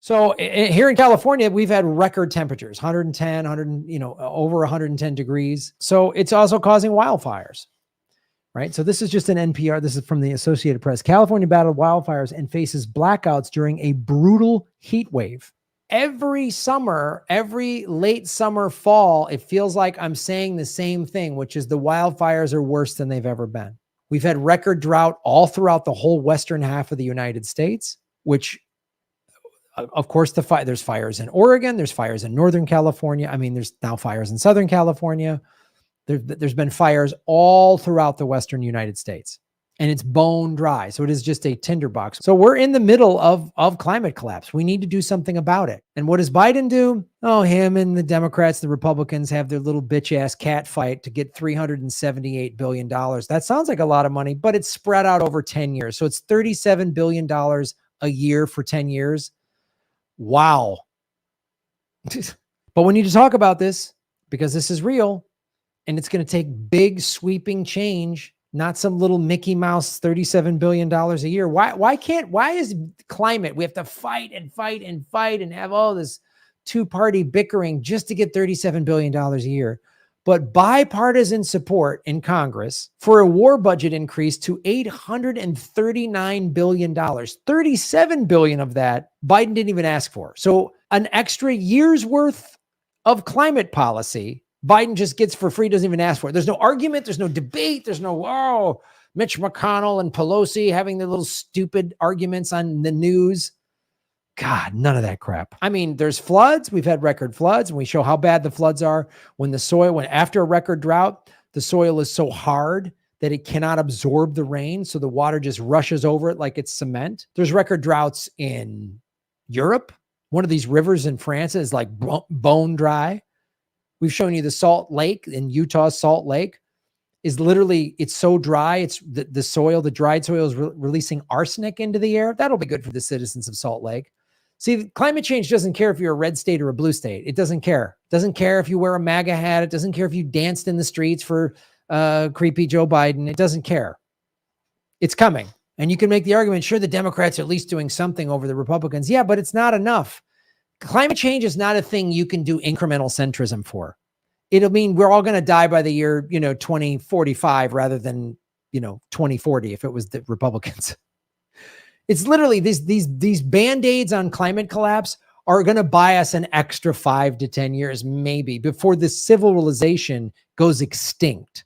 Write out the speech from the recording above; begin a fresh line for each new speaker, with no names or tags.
So here in California, we've had record temperatures, 110, 100, over 110 degrees. So it's also causing wildfires, right? So this is just an NPR. This is from the Associated Press. California battled wildfires and faces blackouts during a brutal heat wave. Every summer, every late summer, fall, it feels like I'm saying the same thing, which is the wildfires are worse than they've ever been. We've had record drought all throughout the whole western half of the United States, which, of course, there's fires in Oregon, there's fires in Northern California. I mean, there's now fires in Southern California. There's been fires all throughout the western United States. And it's bone dry. So it is just a tinderbox. So we're in the middle of climate collapse. We need to do something about it. And what does Biden do? Oh, him and the Democrats, the Republicans have their little bitch ass cat fight to get $378 billion. That sounds like a lot of money, but it's spread out over 10 years. So it's $37 billion a year for 10 years. Wow. But we need to talk about this because this is real and it's going to take big sweeping change. Not some little Mickey Mouse $37 billion a year. Why is climate? We have to fight and have all this two-party bickering just to get $37 billion a year. But bipartisan support in Congress for a war budget increase to $839 billion. $37 billion of that Biden didn't even ask for. So an extra year's worth of climate policy Biden just gets for free, doesn't even ask for it. There's no argument. There's no debate. There's no, Mitch McConnell and Pelosi having their little stupid arguments on the news. God, none of that crap. I mean, there's floods. We've had record floods and we show how bad the floods are when after a record drought, the soil is so hard that it cannot absorb the rain. So the water just rushes over it like it's cement. There's record droughts in Europe. One of these rivers in France is like bone dry. We've shown you the Salt Lake in Utah. Salt Lake is literally, it's so dry. It's the soil, the dried soil is releasing arsenic into the air. That'll be good for the citizens of Salt Lake. See, climate change doesn't care if you're a red state or a blue state. It doesn't care. It doesn't care if you wear a MAGA hat. It doesn't care if you danced in the streets for creepy Joe Biden. It doesn't care. It's coming. And you can make the argument, sure, the Democrats are at least doing something over the Republicans. Yeah, but it's not enough. Climate change is not a thing you can do incremental centrism for. It'll mean we're all going to die by the year, 2045 rather than, 2040 if it was the Republicans. It's literally these Band-Aids on climate collapse are going to buy us an extra 5 to 10 years, maybe, before the civilization goes extinct.